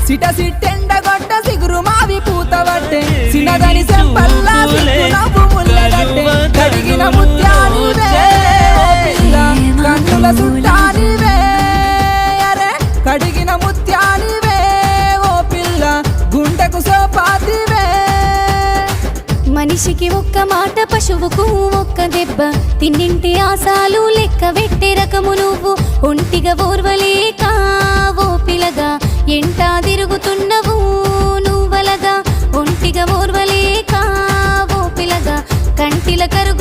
సిట సిట్టెండగొట్ట సిగురు మావి పూతవట్టే సినగని సెంపల్లా సిగ్గు నవ్వు ముల్లగట్టే కడిగిన ముత్యానివే ఓ పిల్ల కన్నుల సుట్టానివే అరే కడిగిన ముత్యానివే ఓ పిల్ల గుండెకు సోపాతివే మనిషికి ఒక్క మాట పశువుకు ఒక్క దెబ్బ తిన్నింటి ఆశాలు లెక్క వెట్టే రకము నువ్వు ఒంటిగా ఓర్వలేక ఓ పిలగా ఎంటా తిరుగుతున్నవు నువ్వలగా ఒంటిగా ఓర్వలేక ఓ పిలగా కంటిల కరుగు